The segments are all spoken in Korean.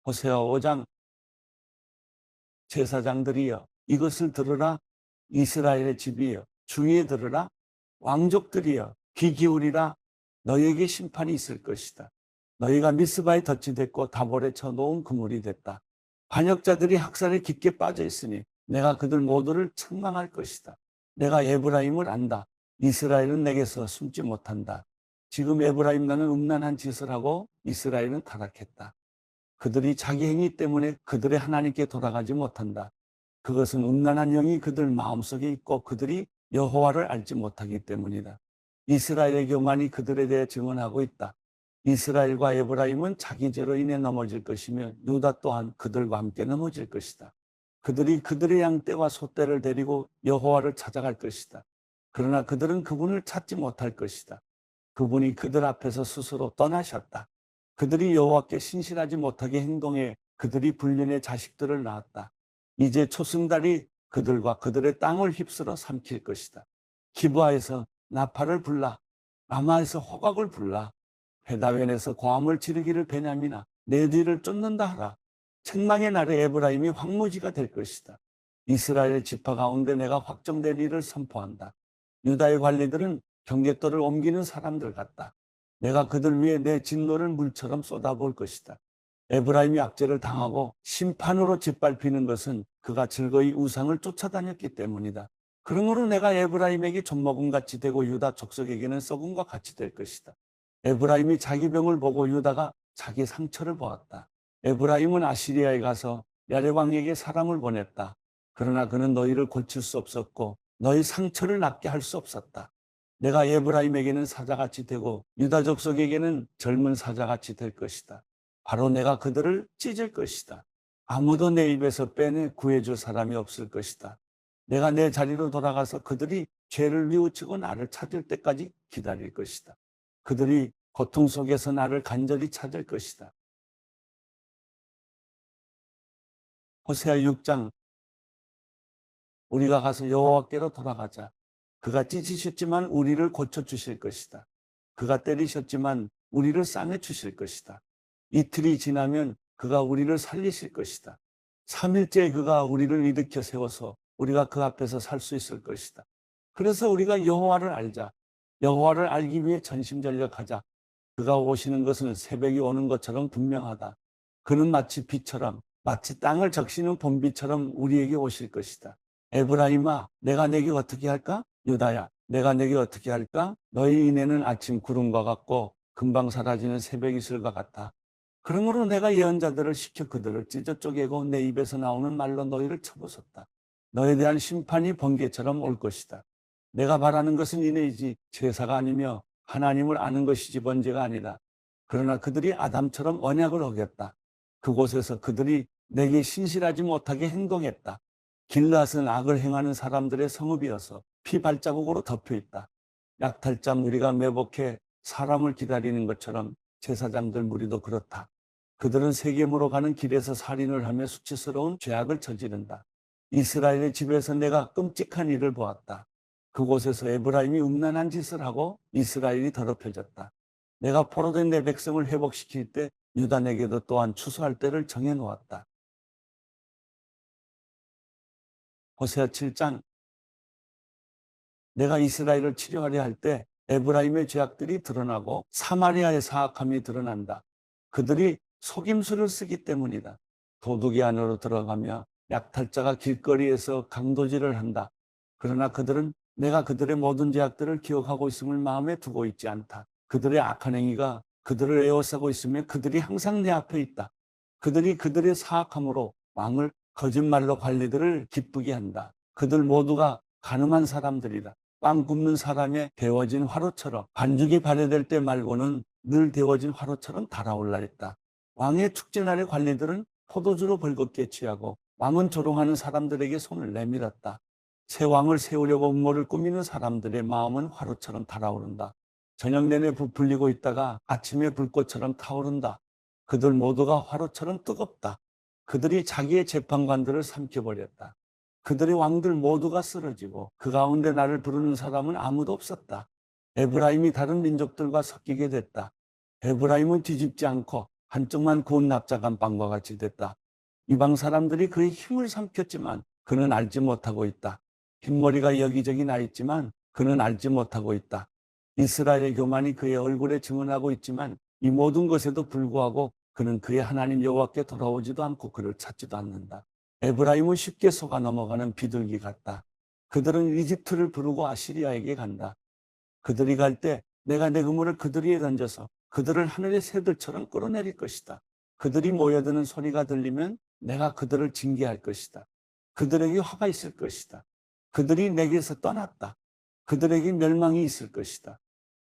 호세아 5장 제사장들이여 이것을 들으라. 이스라엘의 집이여 주위에 들으라. 왕족들이여 귀 기울이라. 너희에게 심판이 있을 것이다. 너희가 미스바에 덫이 됐고 다볼에 쳐놓은 그물이 됐다. 반역자들이 학살에 깊게 빠져 있으니 내가 그들 모두를 책망할 것이다. 내가 에브라임을 안다. 이스라엘은 내게서 숨지 못한다. 지금 에브라임 나는 음란한 짓을 하고 이스라엘은 타락했다. 그들이 자기 행위 때문에 그들의 하나님께 돌아가지 못한다. 그것은 음란한 영이 그들 마음속에 있고 그들이 여호와를 알지 못하기 때문이다. 이스라엘의 교만이 그들에 대해 증언하고 있다. 이스라엘과 에브라임은 자기 죄로 인해 넘어질 것이며 유다 또한 그들과 함께 넘어질 것이다. 그들이 그들의 양떼와 소떼를 데리고 여호와를 찾아갈 것이다. 그러나 그들은 그분을 찾지 못할 것이다. 그분이 그들 앞에서 스스로 떠나셨다. 그들이 여호와께 신실하지 못하게 행동해 그들이 불륜의 자식들을 낳았다. 이제 초승달이 그들과 그들의 땅을 휩쓸어 삼킬 것이다. 기브아에서 나팔을 불라. 라마에서 호각을 불라. 베다웬에서 고함을 지르기를 베냐민아 내 뒤를 쫓는다 하라. 책망의 날에 에브라임이 황무지가 될 것이다. 이스라엘 지파 가운데 내가 확정된 일을 선포한다. 유다의 관리들은 경계도를 옮기는 사람들 같다. 내가 그들 위에 내 진노를 물처럼 쏟아볼 것이다. 에브라임이 악죄를 당하고 심판으로 짓밟히는 것은 그가 즐거이 우상을 쫓아다녔기 때문이다. 그러므로 내가 에브라임에게 젖먹음같이 되고 유다 족속에게는 썩음과 같이 될 것이다. 에브라임이 자기 병을 보고 유다가 자기 상처를 보았다. 에브라임은 아시리아에 가서 야레왕에게 사람을 보냈다. 그러나 그는 너희를 고칠 수 없었고 너희 상처를 낫게 할 수 없었다. 내가 에브라임에게는 사자같이 되고 유다 족속에게는 젊은 사자같이 될 것이다. 바로 내가 그들을 찢을 것이다. 아무도 내 입에서 빼내 구해줄 사람이 없을 것이다. 내가 내 자리로 돌아가서 그들이 죄를 뉘우치고 나를 찾을 때까지 기다릴 것이다. 그들이 고통 속에서 나를 간절히 찾을 것이다. 호세아 6장 우리가 가서 여호와께로 돌아가자. 그가 찢으셨지만 우리를 고쳐주실 것이다. 그가 때리셨지만 우리를 싸매주실 것이다. 이틀이 지나면 그가 우리를 살리실 것이다. 3일째 그가 우리를 일으켜 세워서 우리가 그 앞에서 살 수 있을 것이다. 그래서 우리가 여호와를 알자. 여호와를 알기 위해 전심전력하자. 그가 오시는 것은 새벽이 오는 것처럼 분명하다. 그는 마치 비처럼 마치 땅을 적시는 봄비처럼 우리에게 오실 것이다. 에브라임아 내가 내게 어떻게 할까? 유다야 내가 내게 어떻게 할까? 너희 인해는 아침 구름과 같고 금방 사라지는 새벽 이슬과 같아. 그러므로 내가 예언자들을 시켜 그들을 찢어 쪼개고 내 입에서 나오는 말로 너희를 쳐부쉈다. 너에 대한 심판이 번개처럼 올 것이다. 내가 바라는 것은 이내이지 제사가 아니며 하나님을 아는 것이지 번제가 아니다. 그러나 그들이 아담처럼 언약을 어겼다. 그곳에서 그들이 내게 신실하지 못하게 행동했다. 길앗은 악을 행하는 사람들의 성읍이어서 피 발자국으로 덮여있다. 약탈자 무리가 매복해 사람을 기다리는 것처럼 제사장들 무리도 그렇다. 그들은 세겜으로 가는 길에서 살인을 하며 수치스러운 죄악을 저지른다. 이스라엘의 집에서 내가 끔찍한 일을 보았다. 그곳에서 에브라임이 음란한 짓을 하고 이스라엘이 더럽혀졌다. 내가 포로된 내 백성을 회복시킬 때 유다에게도 또한 추수할 때를 정해놓았다. 호세아 7장 내가 이스라엘을 치료하려 할 때 에브라임의 죄악들이 드러나고 사마리아의 사악함이 드러난다. 그들이 속임수를 쓰기 때문이다. 도둑이 안으로 들어가며 약탈자가 길거리에서 강도질을 한다. 그러나 그들은 내가 그들의 모든 죄악들을 기억하고 있음을 마음에 두고 있지 않다. 그들의 악한 행위가 그들을 에워싸고 있으며 그들이 항상 내 앞에 있다. 그들이 그들의 사악함으로 왕을 거짓말로 관리들을 기쁘게 한다. 그들 모두가 가늠한 사람들이다. 빵 굽는 사람의 데워진 화로처럼 반죽이 발효될 때 말고는 늘 데워진 화로처럼 달아올라 있다. 왕의 축제날의 관리들은 포도주로 벌겋게 취하고 왕은 조롱하는 사람들에게 손을 내밀었다. 새 왕을 세우려고 음모를 꾸미는 사람들의 마음은 화로처럼 달아오른다. 저녁 내내 부풀리고 있다가 아침에 불꽃처럼 타오른다. 그들 모두가 화로처럼 뜨겁다. 그들이 자기의 재판관들을 삼켜버렸다. 그들의 왕들 모두가 쓰러지고 그 가운데 나를 부르는 사람은 아무도 없었다. 에브라임이 다른 민족들과 섞이게 됐다. 에브라임은 뒤집지 않고 한쪽만 구운 납작한 빵과 같이 됐다. 이방 사람들이 그의 힘을 삼켰지만 그는 알지 못하고 있다. 흰머리가 여기저기 나 있지만 그는 알지 못하고 있다. 이스라엘의 교만이 그의 얼굴에 증언하고 있지만 이 모든 것에도 불구하고 그는 그의 하나님 여호와께 돌아오지도 않고 그를 찾지도 않는다. 에브라임은 쉽게 속아 넘어가는 비둘기 같다. 그들은 이집트를 부르고 아시리아에게 간다. 그들이 갈 때 내가 내 그물을 그들 위에 던져서 그들을 하늘의 새들처럼 끌어내릴 것이다. 그들이 모여드는 소리가 들리면 내가 그들을 징계할 것이다. 그들에게 화가 있을 것이다. 그들이 내게서 떠났다. 그들에게 멸망이 있을 것이다.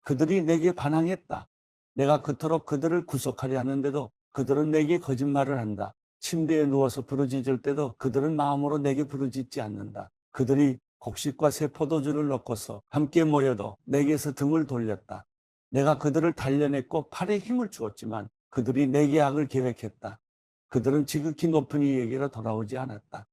그들이 내게 반항했다. 내가 그토록 그들을 구속하려 하는데도 그들은 내게 거짓말을 한다. 침대에 누워서 부르짖을 때도 그들은 마음으로 내게 부르짖지 않는다. 그들이 곡식과 새 포도주를 넣고서 함께 모여도 내게서 등을 돌렸다. 내가 그들을 단련했고 팔에 힘을 주었지만 그들이 내게 악을 계획했다. 그들은 지극히 높은 이에게로 돌아오지 않았다.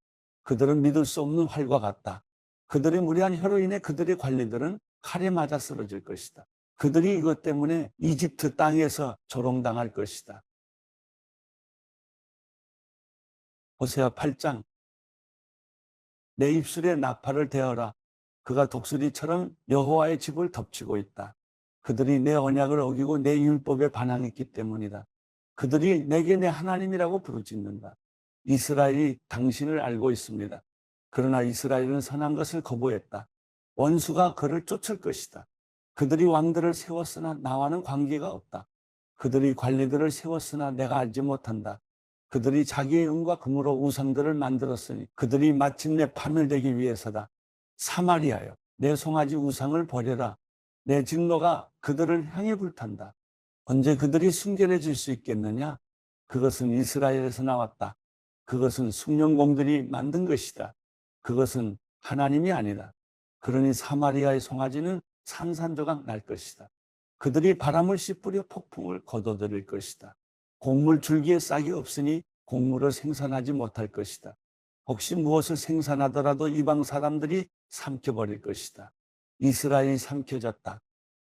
그들은 믿을 수 없는 활과 같다. 그들의 무리한 혀로 인해 그들의 관리들은 칼에 맞아 쓰러질 것이다. 그들이 이것 때문에 이집트 땅에서 조롱당할 것이다. 호세아 8장. 내 입술에 나팔을 대어라. 그가 독수리처럼 여호와의 집을 덮치고 있다. 그들이 내 언약을 어기고 내 율법에 반항했기 때문이다. 그들이 내게 내 하나님이라고 부르짖는다. 이스라엘이 당신을 알고 있습니다. 그러나 이스라엘은 선한 것을 거부했다. 원수가 그를 쫓을 것이다. 그들이 왕들을 세웠으나 나와는 관계가 없다. 그들이 관리들을 세웠으나 내가 알지 못한다. 그들이 자기의 은과 금으로 우상들을 만들었으니 그들이 마침내 파멸되기 위해서다. 사마리아여, 내 송아지 우상을 버려라. 내 진노가 그들을 향해 불탄다. 언제 그들이 순결해질 수 있겠느냐? 그것은 이스라엘에서 나왔다. 그것은 숭령공들이 만든 것이다. 그것은 하나님이 아니다. 그러니 사마리아의 송아지는 산산조각 날 것이다. 그들이 바람을 씨 뿌려 폭풍을 거둬들일 것이다. 곡물 줄기에 싹이 없으니 곡물을 생산하지 못할 것이다. 혹시 무엇을 생산하더라도 이방 사람들이 삼켜버릴 것이다. 이스라엘이 삼켜졌다.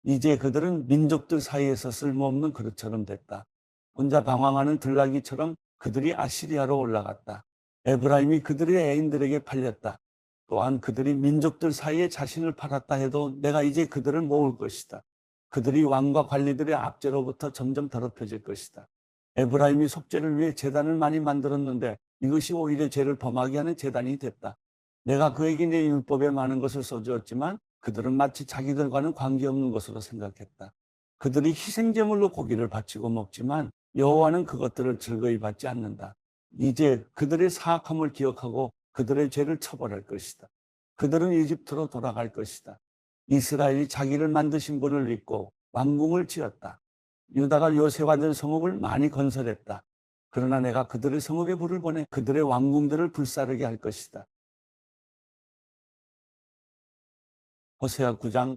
이제 그들은 민족들 사이에서 쓸모없는 그릇처럼 됐다. 혼자 방황하는 들나귀처럼 그들이 아시리아로 올라갔다. 에브라임이 그들의 애인들에게 팔렸다. 또한 그들이 민족들 사이에 자신을 팔았다 해도 내가 이제 그들을 모을 것이다. 그들이 왕과 관리들의 압제로부터 점점 더럽혀질 것이다. 에브라임이 속죄를 위해 제단을 많이 만들었는데 이것이 오히려 죄를 범하게 하는 제단이 됐다. 내가 그에게 내 율법에 많은 것을 써주었지만 그들은 마치 자기들과는 관계없는 것으로 생각했다. 그들이 희생제물로 고기를 바치고 먹지만 여호와는 그것들을 즐거이 받지 않는다. 이제 그들의 사악함을 기억하고 그들의 죄를 처벌할 것이다. 그들은 이집트로 돌아갈 것이다. 이스라엘이 자기를 만드신 분을 믿고 왕궁을 지었다. 유다가 요새화된 성읍을 많이 건설했다. 그러나 내가 그들의 성읍에 불을 보내 그들의 왕궁들을 불사르게 할 것이다. 호세아 9장.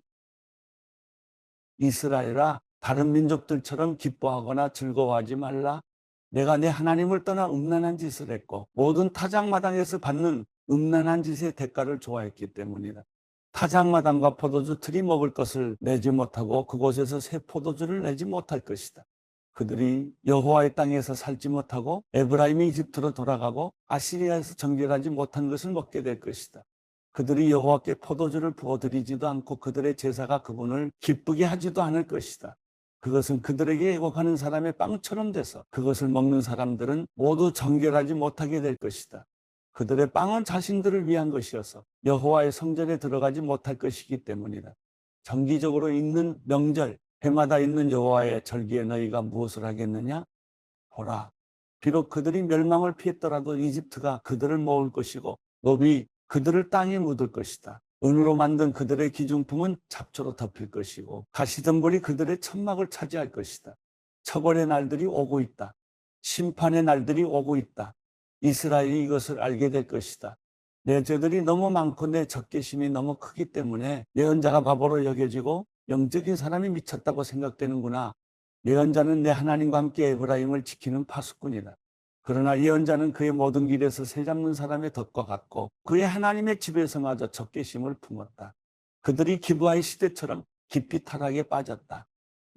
이스라엘아, 다른 민족들처럼 기뻐하거나 즐거워하지 말라. 내가 내 하나님을 떠나 음란한 짓을 했고 모든 타작마당에서 받는 음란한 짓의 대가를 좋아했기 때문이다. 타작마당과 포도주 틀이 먹을 것을 내지 못하고 그곳에서 새 포도주를 내지 못할 것이다. 그들이 여호와의 땅에서 살지 못하고 에브라임이 이집트로 돌아가고 아시리아에서 정결하지 못한 것을 먹게 될 것이다. 그들이 여호와께 포도주를 부어드리지도 않고 그들의 제사가 그분을 기쁘게 하지도 않을 것이다. 그것은 그들에게 애곡하는 사람의 빵처럼 돼서 그것을 먹는 사람들은 모두 정결하지 못하게 될 것이다. 그들의 빵은 자신들을 위한 것이어서 여호와의 성전에 들어가지 못할 것이기 때문이다. 정기적으로 있는 명절, 해마다 있는 여호와의 절기에 너희가 무엇을 하겠느냐? 보라, 비록 그들이 멸망을 피했더라도 이집트가 그들을 모을 것이고 노비 그들을 땅에 묻을 것이다. 은으로 만든 그들의 기중품은 잡초로 덮일 것이고 가시덤불이 그들의 천막을 차지할 것이다. 처벌의 날들이 오고 있다. 심판의 날들이 오고 있다. 이스라엘이 이것을 알게 될 것이다. 내 죄들이 너무 많고 내 적개심이 너무 크기 때문에 예언자가 바보로 여겨지고 영적인 사람이 미쳤다고 생각되는구나. 예언자는 내 하나님과 함께 에브라임을 지키는 파수꾼이다. 그러나 예언자는 그의 모든 길에서 새 잡는 사람의 덫과 같고 그의 하나님의 집에서마저 적개심을 품었다. 그들이 기브아의 시대처럼 깊이 타락에 빠졌다.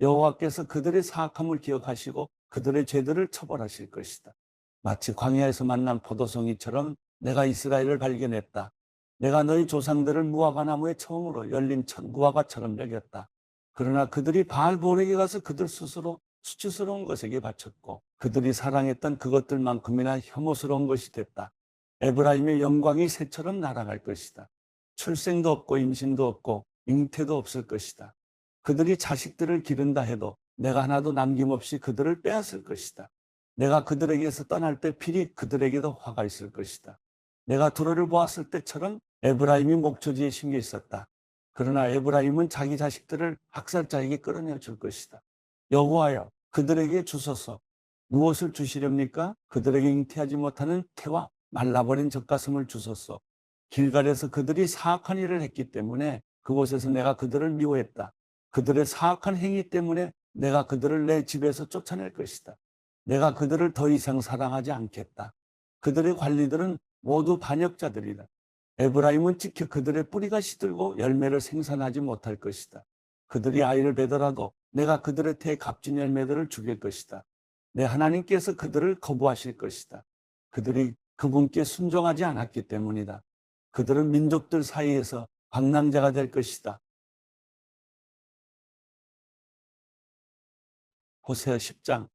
여호와께서 그들의 사악함을 기억하시고 그들의 죄들을 처벌하실 것이다. 마치 광야에서 만난 포도송이처럼 내가 이스라엘을 발견했다. 내가 너희 조상들을 무화과 나무에 처음으로 열린 첫 무화과처럼 여겼다. 그러나 그들이 바알볼에게 가서 그들 스스로 수치스러운 것에게 바쳤고 그들이 사랑했던 그것들만큼이나 혐오스러운 것이 됐다. 에브라임의 영광이 새처럼 날아갈 것이다. 출생도 없고 임신도 없고 잉태도 없을 것이다. 그들이 자식들을 기른다 해도 내가 하나도 남김없이 그들을 빼앗을 것이다. 내가 그들에게서 떠날 때 필히 그들에게도 화가 있을 것이다. 내가 두로를 보았을 때처럼 에브라임이 목초지에 심겨 있었다. 그러나 에브라임은 자기 자식들을 학살자에게 끌어내 줄 것이다. 여호와여, 그들에게 주소서. 무엇을 주시렵니까? 그들에게 잉태하지 못하는 태와 말라버린 젖가슴을 주소서. 길갈에서 그들이 사악한 일을 했기 때문에 그곳에서 내가 그들을 미워했다. 그들의 사악한 행위 때문에 내가 그들을 내 집에서 쫓아낼 것이다. 내가 그들을 더 이상 사랑하지 않겠다. 그들의 관리들은 모두 반역자들이다. 에브라임은 지켜 그들의 뿌리가 시들고 열매를 생산하지 못할 것이다. 그들이 아이를 베더라도 내가 그들의 태에 값진 열매들을 죽일 것이다. 내 하나님께서 그들을 거부하실 것이다. 그들이 그분께 순종하지 않았기 때문이다. 그들은 민족들 사이에서 방랑자가 될 것이다. 호세아 10장.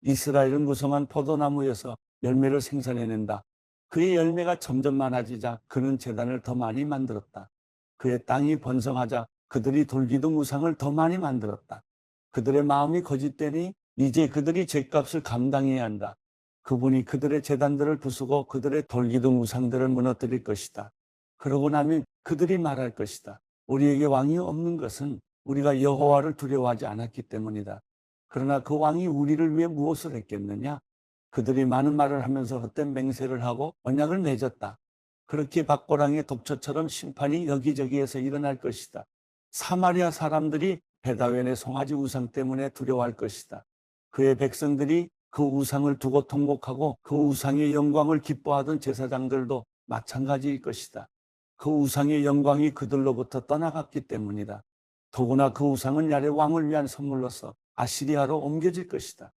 이스라엘은 무성한 포도나무에서 열매를 생산해낸다. 그의 열매가 점점 많아지자 그는 제단을 더 많이 만들었다. 그의 땅이 번성하자 그들이 돌기둥 우상을 더 많이 만들었다. 그들의 마음이 거짓되니 이제 그들이 죗값을 감당해야 한다. 그분이 그들의 제단들을 부수고 그들의 돌기둥 우상들을 무너뜨릴 것이다. 그러고 나면 그들이 말할 것이다. 우리에게 왕이 없는 것은 우리가 여호와를 두려워하지 않았기 때문이다. 그러나 그 왕이 우리를 위해 무엇을 했겠느냐? 그들이 많은 말을 하면서 헛된 맹세를 하고 언약을 맺었다. 그렇게 박고랑의 독처처럼 심판이 여기저기에서 일어날 것이다. 사마리아 사람들이 베다웬의 송아지 우상 때문에 두려워할 것이다. 그의 백성들이 그 우상을 두고 통곡하고 그 우상의 영광을 기뻐하던 제사장들도 마찬가지일 것이다. 그 우상의 영광이 그들로부터 떠나갔기 때문이다. 더구나 그 우상은 야레 왕을 위한 선물로서 아시리아로 옮겨질 것이다.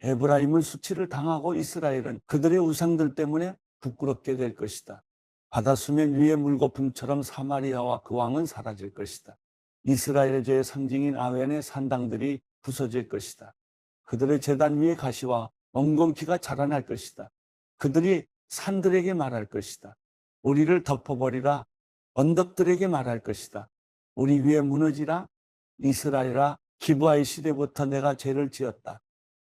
에브라임은 수치를 당하고 이스라엘은 그들의 우상들 때문에 부끄럽게 될 것이다. 바다수면 위의 물거품처럼 사마리아와 그 왕은 사라질 것이다. 이스라엘의 죄의 상징인 아웬의 산당들이 부서질 것이다. 그들의 제단 위에 가시와 엉겅퀴가 자라날 것이다. 그들이 산들에게 말할 것이다. 우리를 덮어버리라. 언덕들에게 말할 것이다. 우리 위에 무너지라. 이스라엘아, 기브아의 시대부터 내가 죄를 지었다.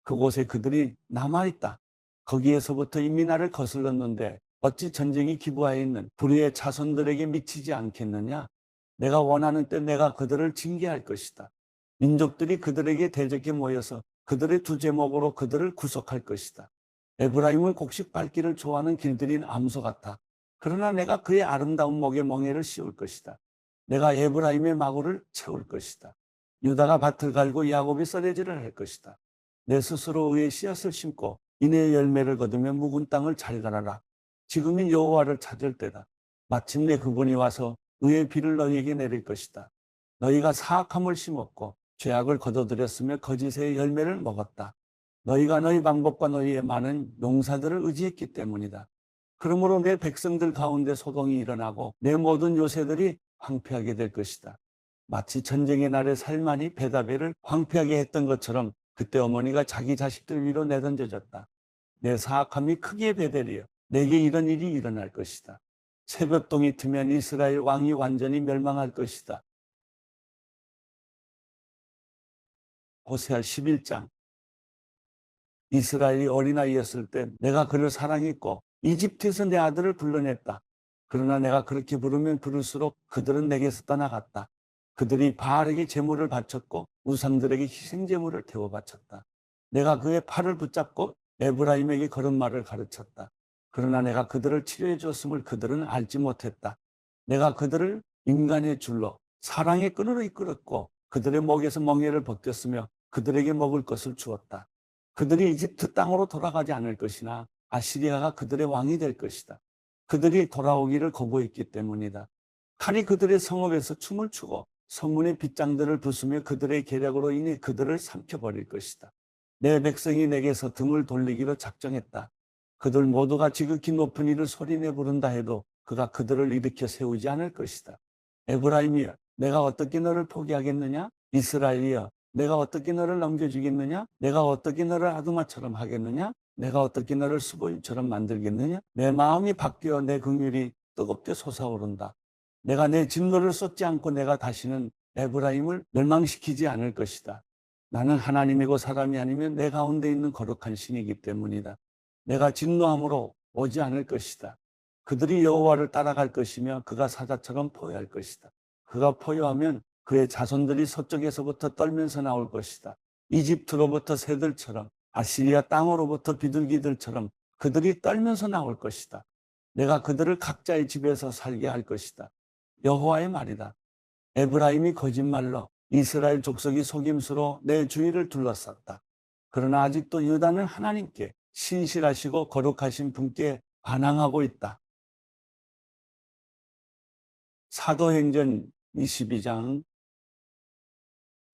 그곳에 그들이 남아있다. 거기에서부터 이미 나를 거슬렀는데 어찌 전쟁이 기브아에 있는 불의의 자손들에게 미치지 않겠느냐? 내가 원하는 때 내가 그들을 징계할 것이다. 민족들이 그들에게 대적해 모여서 그들의 두 제목으로 그들을 구속할 것이다. 에브라임은 곡식 밟기를 좋아하는 길들인 암소 같아. 그러나 내가 그의 아름다운 목에 멍에를 씌울 것이다. 내가 에브라임의 마구를 채울 것이다. 유다가 밭을 갈고 야곱이 썰매질을 할 것이다. 내 스스로 의의 씨앗을 심고 이내의 열매를 거두며 묵은 땅을 잘 갈아라. 지금이 여호와를 찾을 때다. 마침내 그분이 와서 의의 비를 너희에게 내릴 것이다. 너희가 사악함을 심었고 죄악을 거둬들였으며 거짓의 열매를 먹었다. 너희가 너희 방법과 너희의 많은 용사들을 의지했기 때문이다. 그러므로 내 백성들 가운데 소동이 일어나고 내 모든 요새들이 황폐하게 될 것이다. 마치 전쟁의 날에 살만이 베다벨을 황폐하게 했던 것처럼 그때 어머니가 자기 자식들 위로 내던져졌다. 내 사악함이 크기에 베델이여 내게 이런 일이 일어날 것이다. 새벽동이 트면 이스라엘 왕이 완전히 멸망할 것이다. 호세아 11장. 이스라엘이 어린아이였을 때 내가 그를 사랑했고 이집트에서 내 아들을 불러냈다. 그러나 내가 그렇게 부르면 부를수록 그들은 내게서 떠나갔다. 그들이 바알에게 제물을 바쳤고 우상들에게 희생제물을 태워 바쳤다. 내가 그의 팔을 붙잡고 에브라임에게 걸음마를 가르쳤다. 그러나 내가 그들을 치료해 줬음을 그들은 알지 못했다. 내가 그들을 인간의 줄로 사랑의 끈으로 이끌었고 그들의 목에서 멍에를 벗겼으며 그들에게 먹을 것을 주었다. 그들이 이집트 땅으로 돌아가지 않을 것이나 아시리아가 그들의 왕이 될 것이다. 그들이 돌아오기를 거부했기 때문이다. 칼이 그들의 성읍에서 춤을 추고 성문의 빗장들을 부수며 그들의 계략으로 인해 그들을 삼켜버릴 것이다. 내 백성이 내게서 등을 돌리기로 작정했다. 그들 모두가 지극히 높은 이를 소리내 부른다 해도 그가 그들을 일으켜 세우지 않을 것이다. 에브라임이여, 내가 어떻게 너를 포기하겠느냐? 이스라엘이여, 내가 어떻게 너를 넘겨주겠느냐? 내가 어떻게 너를 아두마처럼 하겠느냐? 내가 어떻게 너를 수보임처럼 만들겠느냐? 내 마음이 바뀌어 내 긍휼이 뜨겁게 솟아오른다. 내가 내 진노를 쏟지 않고 내가 다시는 에브라임을 멸망시키지 않을 것이다. 나는 하나님이고 사람이 아니면 내 가운데 있는 거룩한 신이기 때문이다. 내가 진노함으로 오지 않을 것이다. 그들이 여호와를 따라갈 것이며 그가 사자처럼 포효할 것이다. 그가 포효하면 그의 자손들이 서쪽에서부터 떨면서 나올 것이다. 이집트로부터 새들처럼, 아시리아 땅으로부터 비둘기들처럼 그들이 떨면서 나올 것이다. 내가 그들을 각자의 집에서 살게 할 것이다. 여호와의 말이다. 에브라임이 거짓말로, 이스라엘 족속이 속임수로 내 주위를 둘러쌌다. 그러나 아직도 유다는 하나님께 신실하시고 거룩하신 분께 반항하고 있다. 사도행전 22장.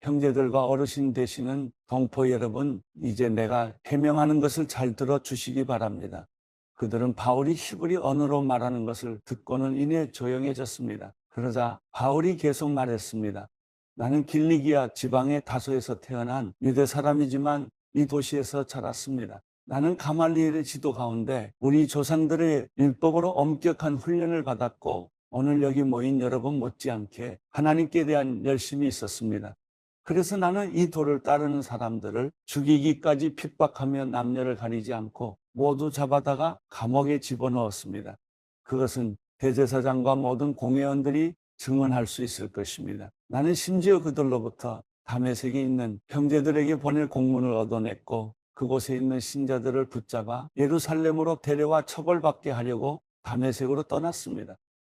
형제들과 어르신 되시는 동포 여러분, 이제 내가 해명하는 것을 잘 들어주시기 바랍니다. 그들은 바울이 히브리 언어로 말하는 것을 듣고는 이내 조용해졌습니다. 그러자 바울이 계속 말했습니다. 나는 길리기아 지방의 다소에서 태어난 유대 사람이지만 이 도시에서 자랐습니다. 나는 가말리엘의 지도 가운데 우리 조상들의 율법으로 엄격한 훈련을 받았고 오늘 여기 모인 여러분 못지않게 하나님께 대한 열심이 있었습니다. 그래서 나는 이 도를 따르는 사람들을 죽이기까지 핍박하며 남녀를 가리지 않고 모두 잡아다가 감옥에 집어넣었습니다. 그것은 대제사장과 모든 공회원들이 증언할 수 있을 것입니다. 나는 심지어 그들로부터 다메섹에 있는 형제들에게 보낼 공문을 얻어냈고 그곳에 있는 신자들을 붙잡아 예루살렘으로 데려와 처벌받게 하려고 다메섹으로 떠났습니다.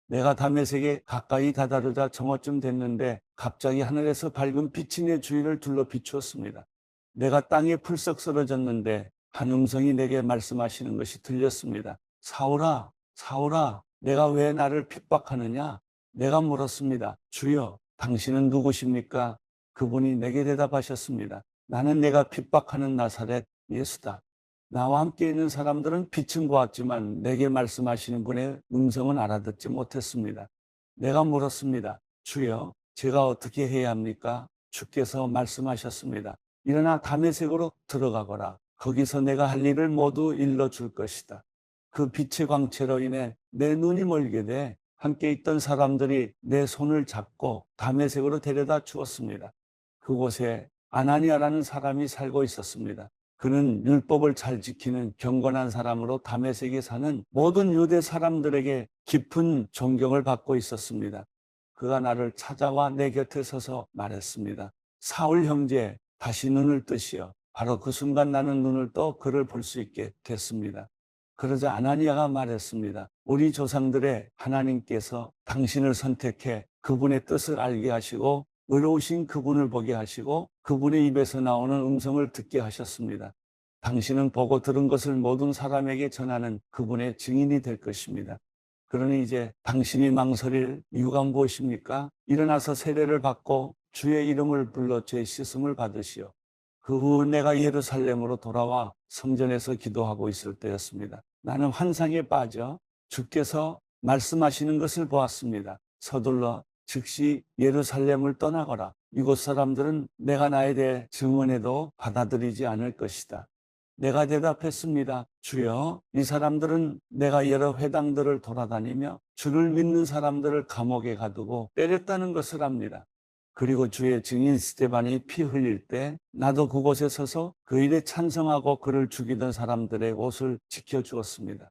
내가 다메섹에 가까이 다다르자 정오쯤 됐는데 갑자기 하늘에서 밝은 빛이 내 주위를 둘러 비추었습니다. 내가 땅에 풀썩 쓰러졌는데 한 음성이 내게 말씀하시는 것이 들렸습니다. 사울아, 사울아, 내가 왜 나를 핍박하느냐? 내가 물었습니다. 주여, 당신은 누구십니까? 그분이 내게 대답하셨습니다. 나는 내가 핍박하는 나사렛 예수다. 나와 함께 있는 사람들은 빛은 보았지만 내게 말씀하시는 분의 음성은 알아듣지 못했습니다. 내가 물었습니다. 주여, 제가 어떻게 해야 합니까? 주께서 말씀하셨습니다. 일어나 다메섹으로 들어가거라. 거기서 내가 할 일을 모두 일러줄 것이다. 그 빛의 광채로 인해 내 눈이 멀게 돼 함께 있던 사람들이 내 손을 잡고 다메섹으로 데려다 주었습니다. 그곳에 아나니아라는 사람이 살고 있었습니다. 그는 율법을 잘 지키는 경건한 사람으로 다메섹에 사는 모든 유대 사람들에게 깊은 존경을 받고 있었습니다. 그가 나를 찾아와 내 곁에 서서 말했습니다. 사울 형제, 다시 눈을 뜨시어. 바로 그 순간 나는 눈을 떠 그를 볼 수 있게 됐습니다. 그러자 아나니아가 말했습니다. 우리 조상들의 하나님께서 당신을 선택해 그분의 뜻을 알게 하시고 의로우신 그분을 보게 하시고 그분의 입에서 나오는 음성을 듣게 하셨습니다. 당신은 보고 들은 것을 모든 사람에게 전하는 그분의 증인이 될 것입니다. 그러니 이제 당신이 망설일 이유가 무엇입니까? 일어나서 세례를 받고 주의 이름을 불러 죄 씻음을 받으시오. 그 후 내가 예루살렘으로 돌아와 성전에서 기도하고 있을 때였습니다. 나는 환상에 빠져 주께서 말씀하시는 것을 보았습니다. 서둘러 즉시 예루살렘을 떠나거라. 이곳 사람들은 내가 나에 대해 증언해도 받아들이지 않을 것이다. 내가 대답했습니다. 주여, 이 사람들은 내가 여러 회당들을 돌아다니며 주를 믿는 사람들을 감옥에 가두고 때렸다는 것을 압니다. 그리고 주의 증인 스데반이 피 흘릴 때 나도 그곳에 서서 그 일에 찬성하고 그를 죽이던 사람들의 옷을 지켜주었습니다.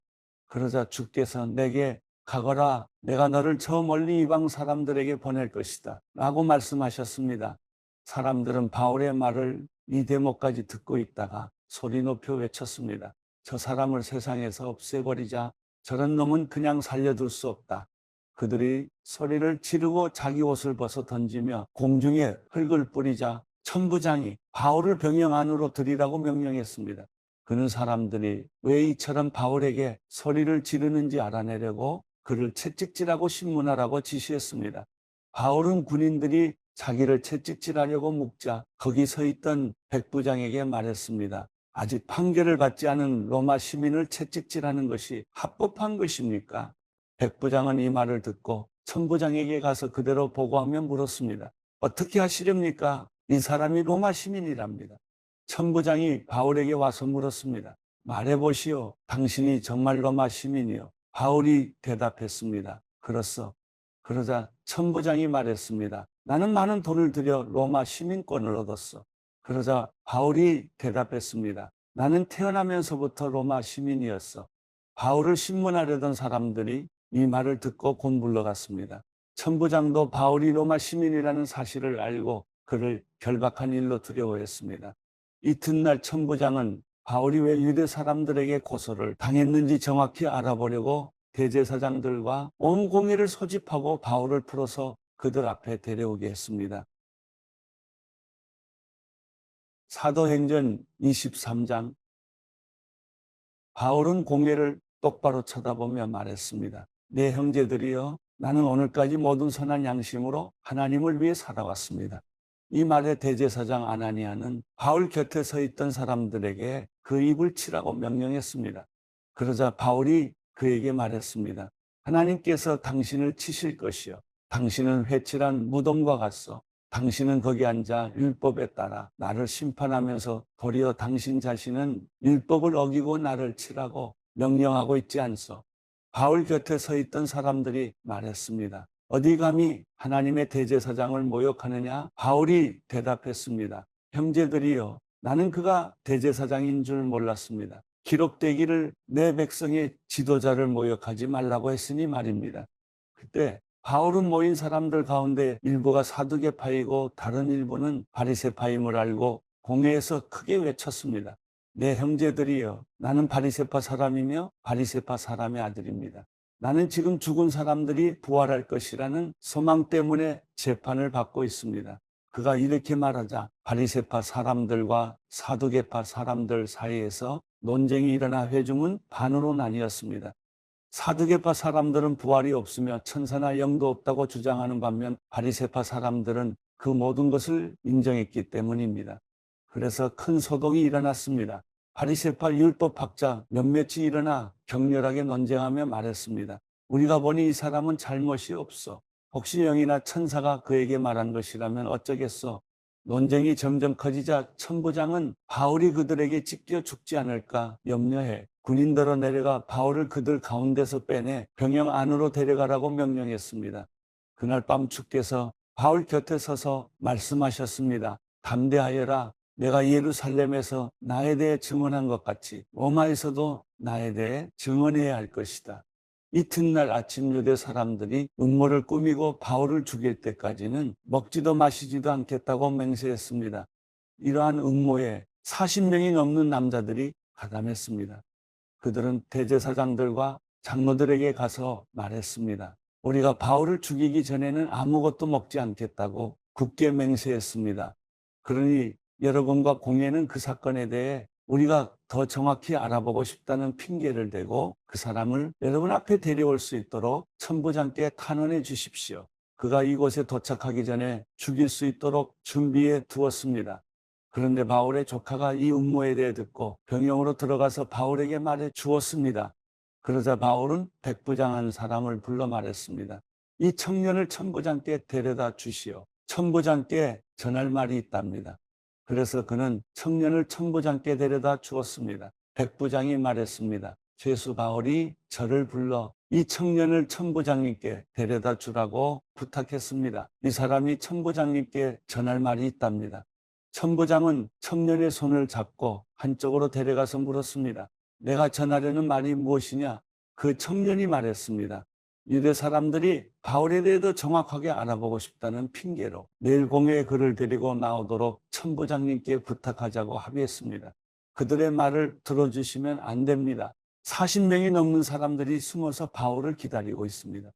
그러자 주께서 내게 가거라, 내가 너를 저 멀리 이방 사람들에게 보낼 것이다 라고 말씀하셨습니다. 사람들은 바울의 말을 이 대목까지 듣고 있다가 소리 높여 외쳤습니다. 저 사람을 세상에서 없애버리자. 저런 놈은 그냥 살려둘 수 없다. 그들이 소리를 지르고 자기 옷을 벗어 던지며 공중에 흙을 뿌리자 천부장이 바울을 병영 안으로 들이라고 명령했습니다. 그는 사람들이 왜 이처럼 바울에게 소리를 지르는지 알아내려고 그를 채찍질하고 신문하라고 지시했습니다. 바울은 군인들이 자기를 채찍질하려고 묵자 거기 서 있던 백부장에게 말했습니다. 아직 판결을 받지 않은 로마 시민을 채찍질하는 것이 합법한 것입니까? 백부장은 이 말을 듣고 천부장에게 가서 그대로 보고하며 물었습니다. 어떻게 하시렵니까? 이 사람이 로마 시민이랍니다. 천부장이 바울에게 와서 물었습니다. 말해보시오. 당신이 정말 로마 시민이요? 바울이 대답했습니다. 그렇소. 그러자 천부장이 말했습니다. 나는 많은 돈을 들여 로마 시민권을 얻었어. 그러자 바울이 대답했습니다. 나는 태어나면서부터 로마 시민이었어. 바울을 신문하려던 사람들이 이 말을 듣고 곧 물러갔습니다. 천부장도 바울이 로마 시민이라는 사실을 알고 그를 결박한 일로 두려워했습니다. 이튿날 천부장은 바울이 왜 유대 사람들에게 고소를 당했는지 정확히 알아보려고 대제사장들과 온 공회를 소집하고 바울을 풀어서 그들 앞에 데려오게 했습니다. 사도행전 23장. 바울은 공회를 똑바로 쳐다보며 말했습니다. 내 형제들이여, 나는 오늘까지 모든 선한 양심으로 하나님을 위해 살아왔습니다. 이 말에 대제사장 아나니아는 바울 곁에 서 있던 사람들에게 그 입을 치라고 명령했습니다. 그러자 바울이 그에게 말했습니다. 하나님께서 당신을 치실 것이요. 당신은 회칠한 무덤과 같소. 당신은 거기 앉아 율법에 따라 나를 심판하면서 도리어 당신 자신은 율법을 어기고 나를 치라고 명령하고 있지 않소. 바울 곁에 서 있던 사람들이 말했습니다. 어디 감히 하나님의 대제사장을 모욕하느냐? 바울이 대답했습니다. 형제들이여, 나는 그가 대제사장인 줄 몰랐습니다. 기록되기를 내 백성의 지도자를 모욕하지 말라고 했으니 말입니다. 그때 바울은 모인 사람들 가운데 일부가 사두개파이고 다른 일부는 바리새파임을 알고 공회에서 크게 외쳤습니다. 내 형제들이여, 나는 바리새파 사람이며 바리새파 사람의 아들입니다. 나는 지금 죽은 사람들이 부활할 것이라는 소망 때문에 재판을 받고 있습니다. 그가 이렇게 말하자 바리새파 사람들과 사두개파 사람들 사이에서 논쟁이 일어나 회중은 반으로 나뉘었습니다. 사두개파 사람들은 부활이 없으며 천사나 영도 없다고 주장하는 반면 바리새파 사람들은 그 모든 것을 인정했기 때문입니다. 그래서 큰 소동이 일어났습니다. 바리새파 율법학자 몇몇이 일어나 격렬하게 논쟁하며 말했습니다. 우리가 보니 이 사람은 잘못이 없어. 혹시 영이나 천사가 그에게 말한 것이라면 어쩌겠소? 논쟁이 점점 커지자 천부장은 바울이 그들에게 찢겨 죽지 않을까 염려해 군인들로 내려가 바울을 그들 가운데서 빼내 병영 안으로 데려가라고 명령했습니다. 그날 밤 주께서 바울 곁에 서서 말씀하셨습니다. 담대하여라. 내가 예루살렘에서 나에 대해 증언한 것 같이 로마에서도 나에 대해 증언해야 할 것이다. 이튿날 아침 유대 사람들이 음모를 꾸미고 바울을 죽일 때까지는 먹지도 마시지도 않겠다고 맹세했습니다. 이러한 음모에 40명이 넘는 남자들이 가담했습니다. 그들은 대제사장들과 장로들에게 가서 말했습니다. 우리가 바울을 죽이기 전에는 아무것도 먹지 않겠다고 굳게 맹세했습니다. 그러니 여러분과 공회는 그 사건에 대해 우리가 더 정확히 알아보고 싶다는 핑계를 대고 그 사람을 여러분 앞에 데려올 수 있도록 천부장께 탄원해 주십시오. 그가 이곳에 도착하기 전에 죽일 수 있도록 준비해 두었습니다. 그런데 바울의 조카가 이 음모에 대해 듣고 병영으로 들어가서 바울에게 말해 주었습니다. 그러자 바울은 백부장 한 사람을 불러 말했습니다. 이 청년을 천부장께 데려다 주시오. 천부장께 전할 말이 있답니다. 그래서 그는 청년을 천부장께 데려다 주었습니다. 백부장이 말했습니다. 죄수 바울이 저를 불러 이 청년을 천부장님께 데려다 주라고 부탁했습니다. 이 사람이 천부장님께 전할 말이 있답니다. 천부장은 청년의 손을 잡고 한쪽으로 데려가서 물었습니다. 내가 전하려는 말이 무엇이냐? 그 청년이 말했습니다. 유대 사람들이 바울에 대해 더 정확하게 알아보고 싶다는 핑계로 내일 공회에 그를 데리고 나오도록 천부장님께 부탁하자고 합의했습니다. 그들의 말을 들어주시면 안 됩니다. 40명이 넘는 사람들이 숨어서 바울을 기다리고 있습니다.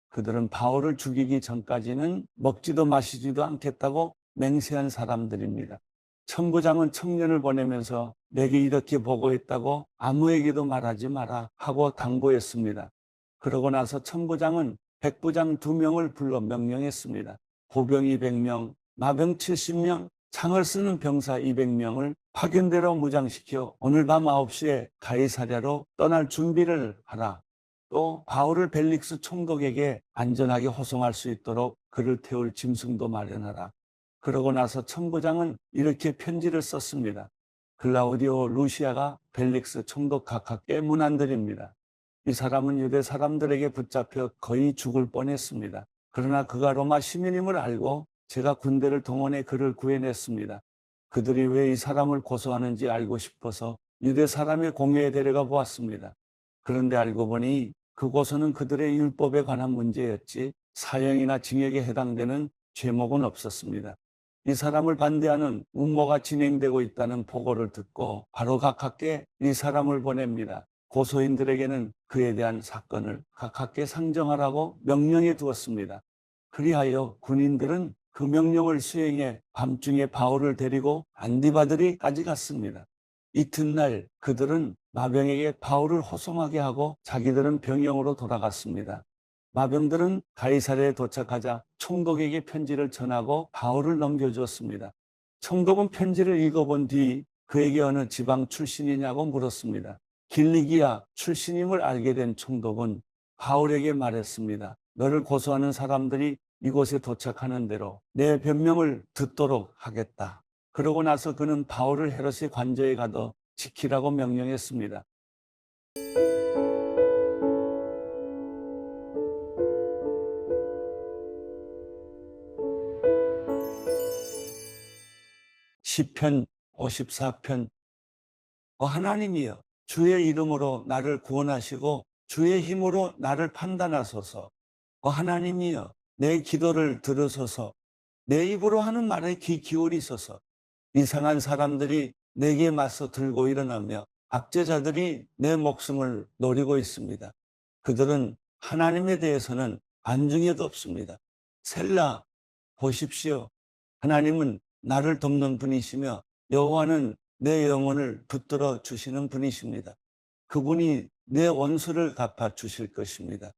그들은 바울을 죽이기 전까지는 먹지도 마시지도 않겠다고 맹세한 사람들입니다. 천부장은 청년을 보내면서 내게 이렇게 보고했다고 아무에게도 말하지 마라 하고 당부했습니다. 그러고 나서 천부장은 백부장 2명을 불러 명령했습니다. 보병 200명, 마병 70명, 창을 쓰는 병사 200명을 파견대로 무장시켜 오늘 밤 9시에 가이사랴로 떠날 준비를 하라. 또 바울을 벨릭스 총독에게 안전하게 호송할 수 있도록 그를 태울 짐승도 마련하라. 그러고 나서 천부장은 이렇게 편지를 썼습니다. 클라우디오 루시아가 벨릭스 총독 각하께 문안드립니다. 이 사람은 유대 사람들에게 붙잡혀 거의 죽을 뻔했습니다. 그러나 그가 로마 시민임을 알고 제가 군대를 동원해 그를 구해냈습니다. 그들이 왜 이 사람을 고소하는지 알고 싶어서 유대 사람의 공회에 데려가 보았습니다. 그런데 알고 보니 그 고소는 그들의 율법에 관한 문제였지 사형이나 징역에 해당되는 죄목은 없었습니다. 이 사람을 반대하는 음모가 진행되고 있다는 보고를 듣고 바로 각하께 이 사람을 보냅니다. 고소인들에게는 그에 대한 사건을 각하께 상정하라고 명령해 두었습니다. 그리하여 군인들은 그 명령을 수행해 밤중에 바울을 데리고 안디바드리까지 갔습니다. 이튿날 그들은 마병에게 바울을 호송하게 하고 자기들은 병영으로 돌아갔습니다. 마병들은 가이사랴에 도착하자 총독에게 편지를 전하고 바울을 넘겨주었습니다. 총독은 편지를 읽어본 뒤 그에게 어느 지방 출신이냐고 물었습니다. 길리기아 출신임을 알게 된 총독은 바울에게 말했습니다. 너를 고소하는 사람들이 이곳에 도착하는 대로 내 변명을 듣도록 하겠다. 그러고 나서 그는 바울을 헤롯의 관저에 가둬 지키라고 명령했습니다. 시편 54편. 하나님이여, 주의 이름으로 나를 구원하시고 주의 힘으로 나를 판단하소서. 하나님이여, 내 기도를 들으소서. 내 입으로 하는 말에 귀 기울이소서. 이상한 사람들이 내게 맞서 들고 일어나며 압제자들이 내 목숨을 노리고 있습니다. 그들은 하나님에 대해서는 안중에도 없습니다. 셀라, 보십시오. 하나님은 나를 돕는 분이시며 여호와는 내 영혼을 붙들어 주시는 분이십니다. 그분이 내 원수를 갚아 주실 것입니다.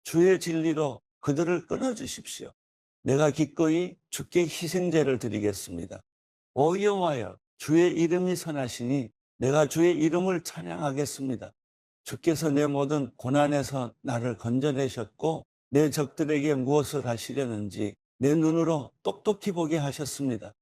주의 진리로 그들을 끊어 주십시오. 내가 기꺼이 주께 희생제를 드리겠습니다. 오 여호와여, 주의 이름이 선하시니 내가 주의 이름을 찬양하겠습니다. 주께서 내 모든 고난에서 나를 건져내셨고 내 적들에게 무엇을 하시려는지 내 눈으로 똑똑히 보게 하셨습니다.